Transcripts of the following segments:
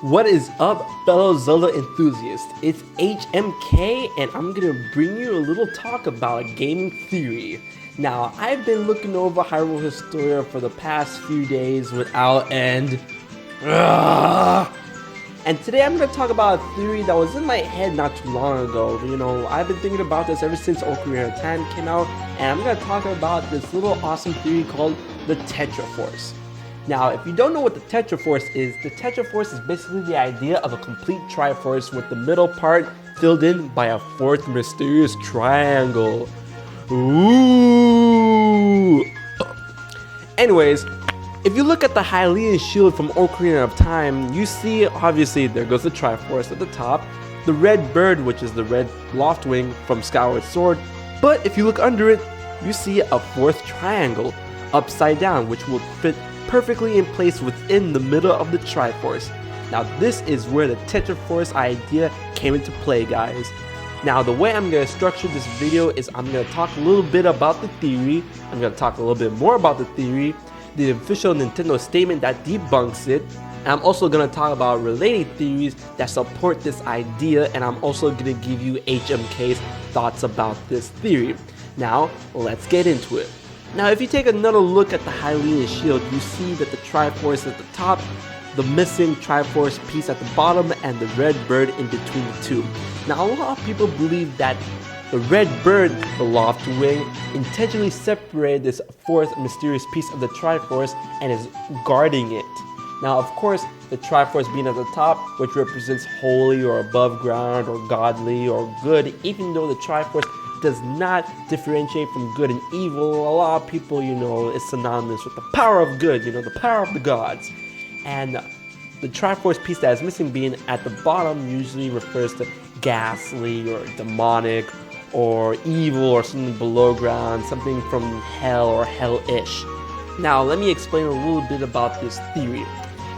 What is up, fellow Zelda enthusiasts? It's HMK, and I'm gonna bring you a little talk about gaming theory. Now, I've been looking over Hyrule Historia for the past few days without end. And today I'm gonna talk about a theory that was in my head not too long ago. You know, I've been thinking about this ever since Ocarina of Time came out, and I'm gonna talk about this little awesome theory called the Tetraforce. Now, if you don't know what the Tetraforce is basically the idea of a complete Triforce with the middle part filled in by a fourth mysterious triangle. Ooh! Anyways, if you look at the Hylian shield from Ocarina of Time, you see, obviously, there goes the Triforce at the top, the red bird, which is the red Loftwing from Skyward Sword, but if you look under it, you see a fourth triangle, upside down, which will fit perfectly in place within the middle of the Triforce. Now this is where the Tetraforce idea came into play, guys. Now the way I'm going to structure this video is I'm going to talk a little bit about the theory, I'm going to talk a little bit more about the theory, the official Nintendo statement that debunks it, and I'm also going to talk about related theories that support this idea, and I'm also going to give you HMK's thoughts about this theory. Now let's get into it. Now, if you take another look at the Hylian shield, you see that the Triforce at the top, the missing Triforce piece at the bottom, and the red bird in between the two. Now, a lot of people believe that the red bird, the Loftwing, intentionally separated this fourth mysterious piece of the Triforce and is guarding it. Now, of course, the Triforce being at the top, which represents holy or above ground or godly or good, even though the Triforce does not differentiate from good and evil. A lot of people, it's synonymous with the power of good, the power of the gods. And the Triforce piece that is missing being at the bottom usually refers to ghastly or demonic or evil or something below ground, something from hell or hellish. Now, let me explain a little bit about this theory.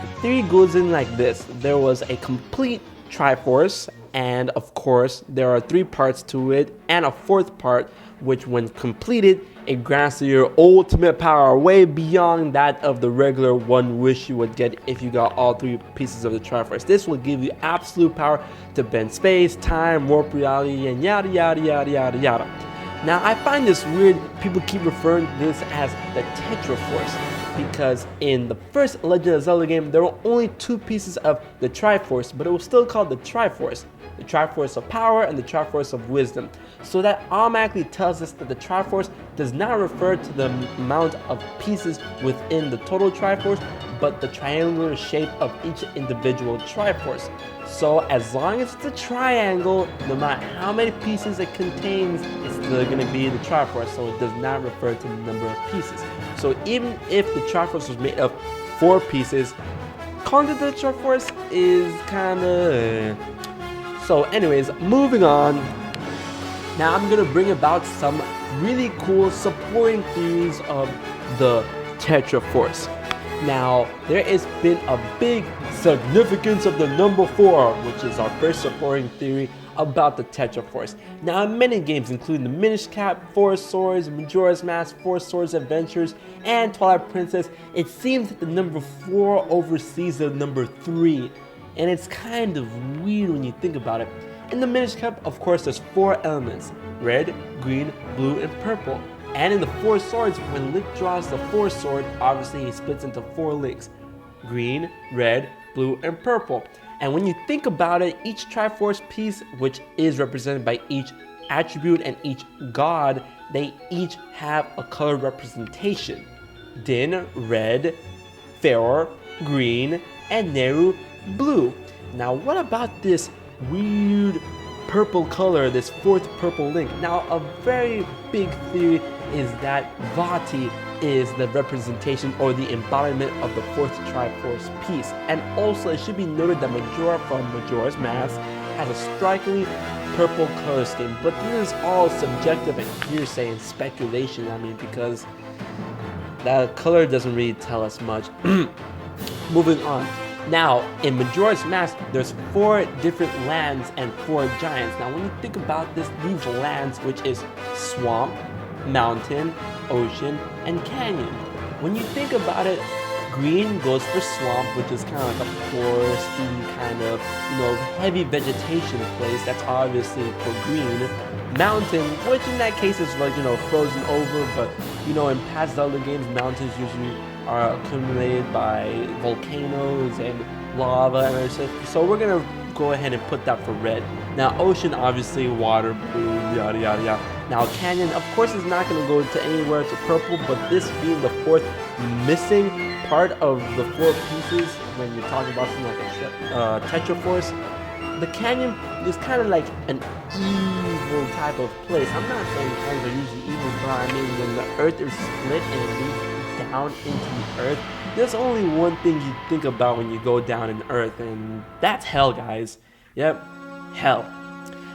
The theory goes in like this. There was a complete Triforce, and of course there are three parts to it and a fourth part, which when completed it grants you your ultimate power way beyond that of the regular one wish you would get if you got all three pieces of the Triforce. This will give you absolute power to bend space, time, warp reality, and yada yada yada yada yada. Now I find this weird, people keep referring to this as the Tetraforce, because in the first Legend of Zelda game there were only two pieces of the Triforce, but it was still called the Triforce. The Triforce of Power and the Triforce of Wisdom. So that automatically tells us that the Triforce does not refer to the amount of pieces within the total Triforce, but the triangular shape of each individual Triforce. So as long as it's a triangle, no matter how many pieces it contains, it's still going to be the Triforce, so it does not refer to the number of pieces. So even if the Triforce was made of 4 pieces, calling it the Triforce is kinda... So anyways, moving on. Now I'm gonna bring about some really cool supporting theories of the Tetraforce. Now, there has been a big significance of the number 4, which is our first supporting theory about the Tetraforce. Now, in many games, including the Minish Cap, 4 Swords, Majora's Mask, 4 Swords Adventures, and Twilight Princess, it seems that the number 4 oversees the number 3. And it's kind of weird when you think about it. In the Minish Cap, of course, there's 4 elements: red, green, blue, and purple. And in the 4 Swords, when Link draws the 4th sword, obviously he splits into 4 links: green, red, blue, and purple. And when you think about it, each Triforce piece, which is represented by each attribute and each god, they each have a color representation. Din, red; Faor, green; and Neru, blue. Now what about this weird purple color, this 4th purple link? Now a very big theory is that Vati is the representation or the embodiment of the 4th Triforce piece. And also it should be noted that Majora from Majora's Mask has a strikingly purple color scheme, but this is all subjective and hearsay and speculation, because that color doesn't really tell us much. Moving on. Now, in Majora's Mask, there's 4 different lands and 4 giants. Now, when you think about this, these lands, which is swamp, mountain, ocean, and canyon. When you think about it, Green goes for swamp, which is kind of like a foresty kind of, heavy vegetation place. That's obviously for green. Mountain, which in that case is like, frozen over, but, in past Zelda games, mountains usually are accumulated by volcanoes and lava and other stuff. So we're gonna go ahead and put that for red. Now ocean, obviously water, blue, yada yada yada. Now canyon, of course, is not gonna go to anywhere to purple, but this being the fourth missing part of the four pieces when you're talking about something like a Tetraforce, the canyon is kind of like an evil type of place. I'm not saying canyons are usually evil, but I mean when the earth is split and it leads down into the earth, there's only one thing you think about when you go down in earth, and that's hell, guys. Yep, hell.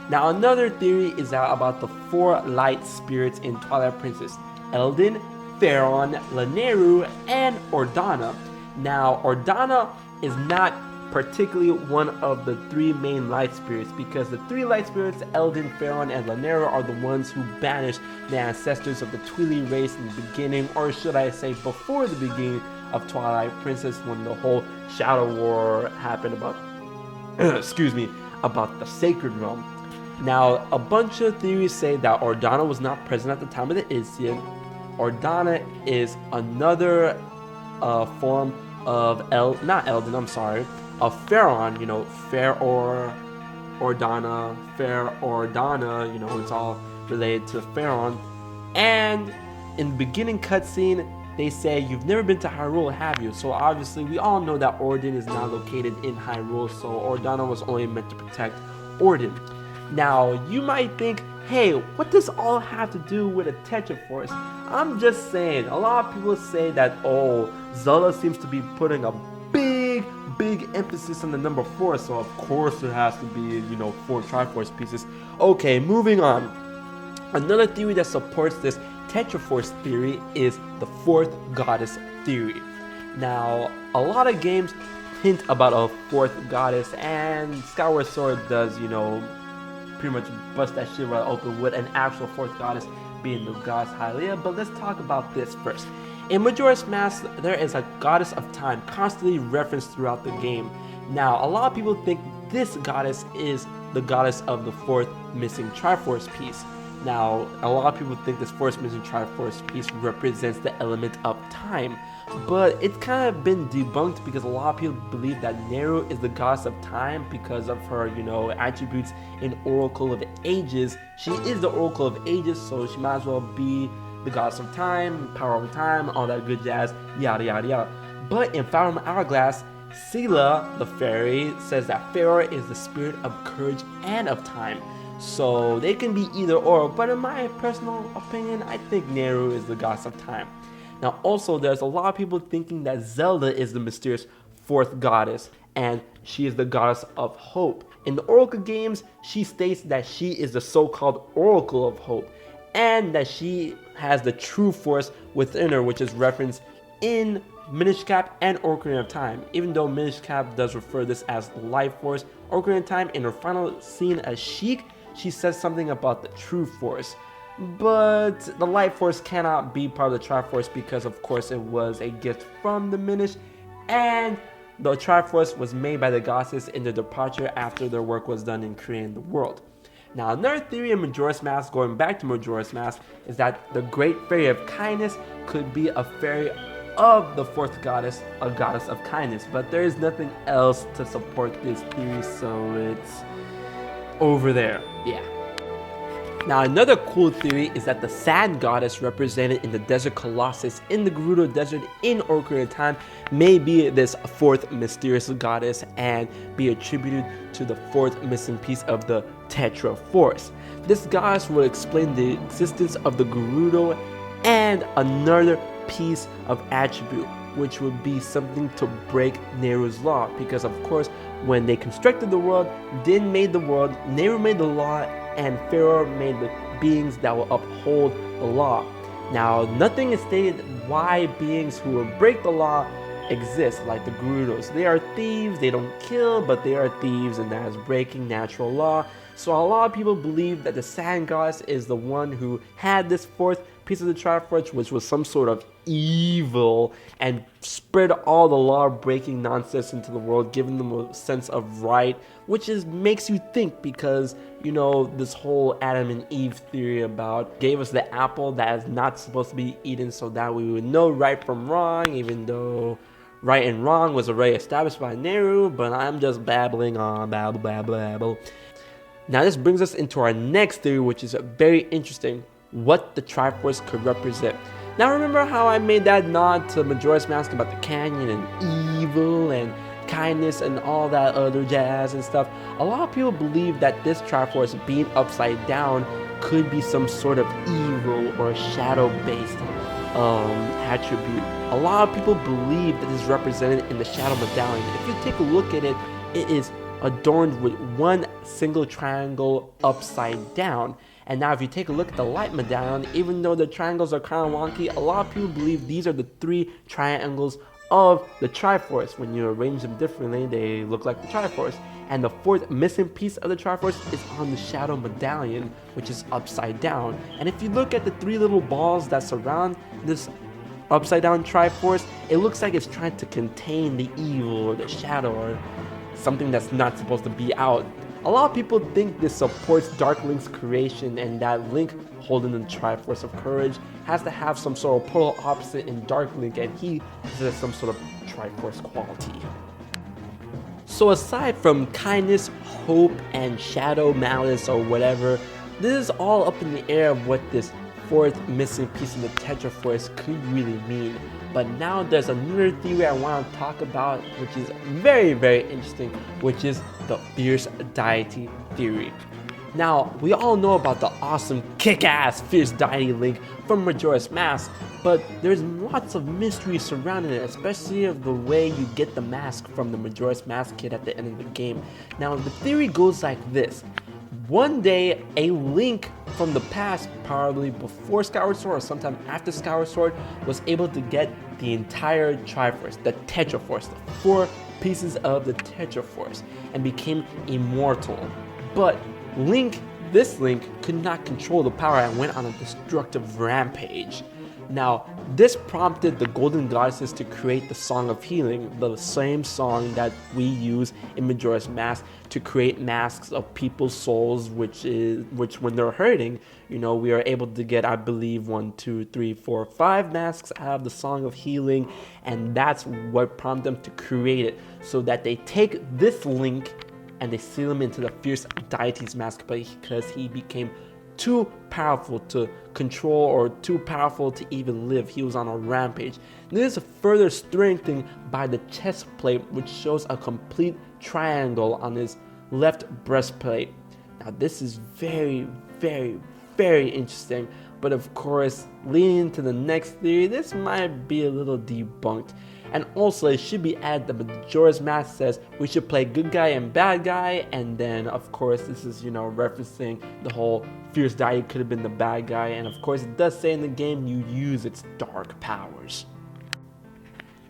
Now another theory is about the four light spirits in Twilight Princess: Eldin, Faron, Lanayru, and Ordana. Now Ordana is not particularly one of the three main light spirits, because the three light spirits, Eldin, Faron, and Lanayru, are the ones who banished the ancestors of the Twili race in the beginning, or should I say before the beginning of Twilight Princess, when the whole Shadow War happened about about the Sacred Realm. Now a bunch of theories say that Ordana was not present at the time of the incident. Ordana is another form of of Faron, Ordana, it's all related to Faron. And in the beginning cutscene, they say, you've never been to Hyrule, have you? So obviously we all know that Ordin is not located in Hyrule, so Ordana was only meant to protect Ordin. Now you might think, hey, what does all have to do with a Tetraforce? I'm just saying, a lot of people say that, Zelda seems to be putting a big emphasis on the number 4, so of course there has to be, 4 Triforce pieces. Okay, moving on. Another theory that supports this Tetraforce theory is the fourth goddess theory. Now, a lot of games hint about a fourth goddess, and Skyward Sword does, pretty much bust that shit right open with an actual fourth goddess being the goddess Hylia. But let's talk about this first. In Majora's Mask, there is a goddess of time constantly referenced throughout the game. Now, a lot of people think this goddess is the goddess of the fourth missing Triforce piece. Now, a lot of people think this fourth missing Triforce piece represents the element of time, but it's kind of been debunked because a lot of people believe that Nehru is the goddess of time because of her, attributes in Oracle of Ages. She is the Oracle of Ages, so she might as well be the goddess of time, power over time, all that good jazz, yada yada yada. But in Fire Emblem Hourglass, Sela, the fairy, says that Faron is the spirit of courage and of time. So they can be either or, but in my personal opinion, I think Nehru is the goddess of time. Now also, there's a lot of people thinking that Zelda is the mysterious fourth goddess, and she is the goddess of hope. In the Oracle games, she states that she is the so-called Oracle of Hope, and that she has the true force within her, which is referenced in Minish Cap and Ocarina of Time. Even though Minish Cap does refer this as Life Force, Ocarina of Time, in her final scene as Sheik, she says something about the true force. But the Life Force cannot be part of the Triforce because of course it was a gift from the Minish, and the Triforce was made by the goddesses in their departure after their work was done in creating the world. Now another theory in Majora's Mask, going back to Majora's Mask, is that the Great Fairy of Kindness could be a fairy of the fourth goddess, a goddess of kindness, but there is nothing else to support this theory, so it's over there. Yeah. Now another cool theory is that the Sand Goddess represented in the Desert Colossus in the Gerudo Desert in Ocarina of Time may be this fourth mysterious goddess and be attributed to the fourth missing piece of the Tetraforce. This goddess will explain the existence of the Gerudo and another piece of attribute, which would be something to break Nehru's law, because of course when they constructed the world, Din made the world, Nehru made the law, and Pharaoh made the beings that will uphold the law. Now nothing is stated why beings who will break the law exist, like the Gerudos. They are thieves, they don't kill, but they are thieves, and that is breaking natural law. So a lot of people believe that the Sand Goddess is the one who had this fourth piece of the Triforce, which was some sort of evil and spread all the law-breaking nonsense into the world, giving them a sense of right, which makes you think, because this whole Adam and Eve theory about gave us the apple that is not supposed to be eaten so that we would know right from wrong, even though right and wrong was already established by Nehru. But I'm just babbling on, babble. Now this brings us into our next theory, which is very interesting: what the Triforce could represent. Now remember how I made that nod to Majora's Mask about the canyon and evil and kindness and all that other jazz and stuff? A lot of people believe that this Triforce being upside down could be some sort of evil or shadow-based attribute. A lot of people believe that this is represented in the Shadow Medallion. If you take a look at it, it is adorned with one single triangle upside down. And now if you take a look at the Light Medallion, even though the triangles are kind of wonky, a lot of people believe these are the 3 triangles of the Triforce. When you arrange them differently, they look like the Triforce. And the 4th missing piece of the Triforce is on the Shadow Medallion, which is upside down. And if you look at the 3 little balls that surround this upside down Triforce, it looks like it's trying to contain the evil or the shadow or something that's not supposed to be out. A lot of people think this supports Dark Link's creation, and that Link holding the Triforce of Courage has to have some sort of polar opposite in Dark Link, and he has some sort of Triforce quality. So aside from kindness, hope, and shadow, malice, or whatever, this is all up in the air of what this 4th missing piece of the Tetraforce could really mean. But now there's another theory I want to talk about, which is very, very interesting, which is the Fierce Deity Theory. Now, we all know about the awesome, kick-ass Fierce Deity Link from Majora's Mask, but there's lots of mystery surrounding it, especially of the way you get the mask from the Majora's Mask kit at the end of the game. Now, the theory goes like this. One day, a Link from the past, probably before Skyward Sword or sometime after Skyward Sword, was able to get the entire Triforce, the Tetraforce, the 4 pieces of the Tetraforce, and became immortal. But this Link could not control the power and went on a destructive rampage. Now, this prompted the Golden Goddesses to create the Song of Healing, the same song that we use in Majora's Mask to create masks of people's souls, which when they're hurting, we are able to get, I believe, 1, 2, 3, 4, 5 masks out of the Song of Healing, and that's what prompted them to create it, so that they take this Link and they seal him into the Fierce Deity's mask because he became too powerful to control or too powerful to even live. He was on a rampage. This is further strengthened by the chest plate, which shows a complete triangle on his left breastplate. Now this is very, very, very interesting, but of course, leading into the next theory, this might be a little debunked. And also, it should be added that Majora's Mask says we should play good guy and bad guy, and then of course this is referencing the whole Fierce Deity could have been the bad guy, and of course it does say in the game you use its dark powers.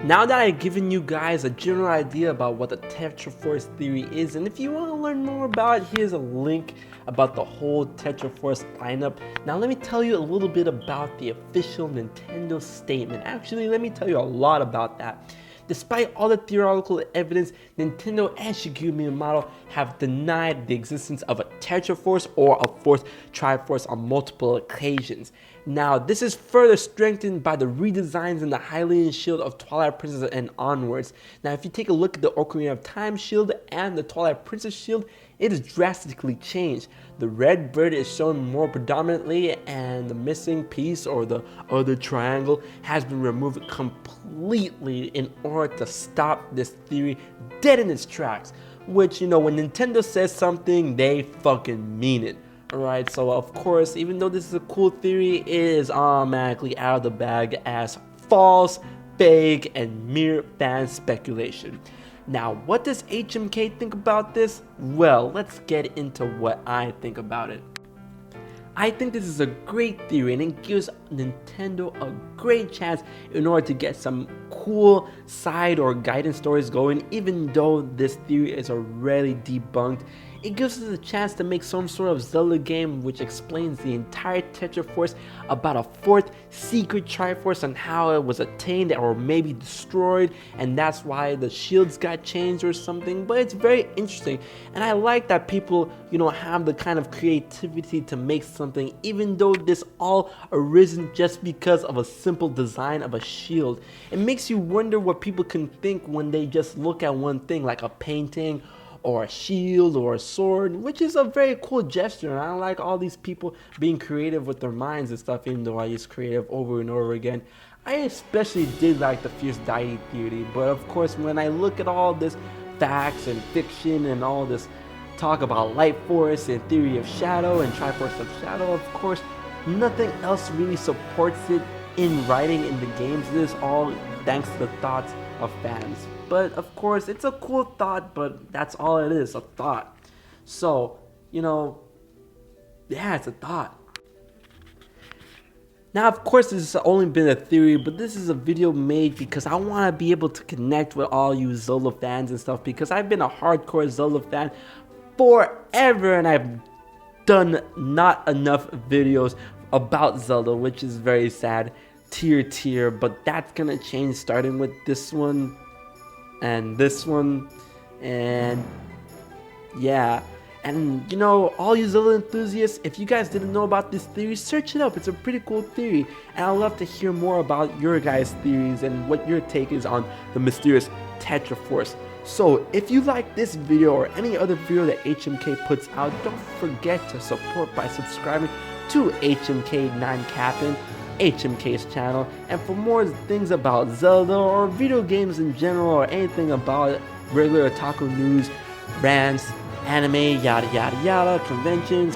Now that I've given you guys a general idea about what the Tetraforce theory is, and if you want to learn more about it, here's a link about the whole Tetraforce lineup. Now let me tell you a little bit about the official Nintendo statement. Actually, let me tell you a lot about that. Despite all the theoretical evidence, Nintendo and Shigeru Miyamoto have denied the existence of a Tetraforce or a 4th Triforce on multiple occasions. Now, this is further strengthened by the redesigns in the Hylian shield of Twilight Princess and onwards. Now, if you take a look at the Ocarina of Time shield and the Twilight Princess shield, it is drastically changed. The red bird is shown more predominantly, and the missing piece or the other triangle has been removed completely in order to stop this theory dead in its tracks. Which, when Nintendo says something, they fucking mean it. Alright, so of course, even though this is a cool theory, it is automatically out of the bag as false, fake, and mere fan speculation. Now, what does HMK think about this? Well, let's get into what I think about it. I think this is a great theory, and it gives Nintendo a great chance in order to get some cool side or guidance stories going, even though this theory is already debunked It gives us a chance to make some sort of Zelda game which explains the entire Tetraforce, about a fourth secret Triforce and how it was attained or maybe destroyed, and that's why the shields got changed or something. But it's very interesting, and I like that people, have the kind of creativity to make something, even though this all arisen just because of a simple design of a shield. It makes you wonder what people can think when they just look at one thing, like a painting or a shield or a sword, which is a very cool gesture. And I like all these people being creative with their minds and stuff, even though I use creative over and over again. I especially did like the fierce Deity theory, but of course when I look at all this facts and fiction and all this talk about light force and theory of shadow and Triforce of shadow, of course nothing else really supports it in writing in the games. This is all thanks to the thoughts of fans. But of course it's a cool thought, but that's all it is, a thought. So yeah, it's a thought. Now of course this has only been a theory, but this is a video made because I want to be able to connect with all you Zelda fans and stuff, because I've been a hardcore Zelda fan forever and I've done not enough videos about Zelda, which is very sad. Tier, but that's gonna change starting with this one and this one, and yeah. And all you Zelda enthusiasts, if you guys didn't know about this theory, search it up. It's a pretty cool theory, and I'd love to hear more about your guys' theories and what your take is on the mysterious Tetraforce. So if you like this video or any other video that HMK puts out, don't forget to support by subscribing to HMK9Cap'n, HMK's channel. And for more things about Zelda or video games in general, or anything about regular otaku news, rants, anime, yada yada yada, conventions,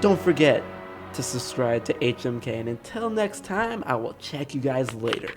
don't forget to subscribe to HMK. And until next time, I will check you guys later.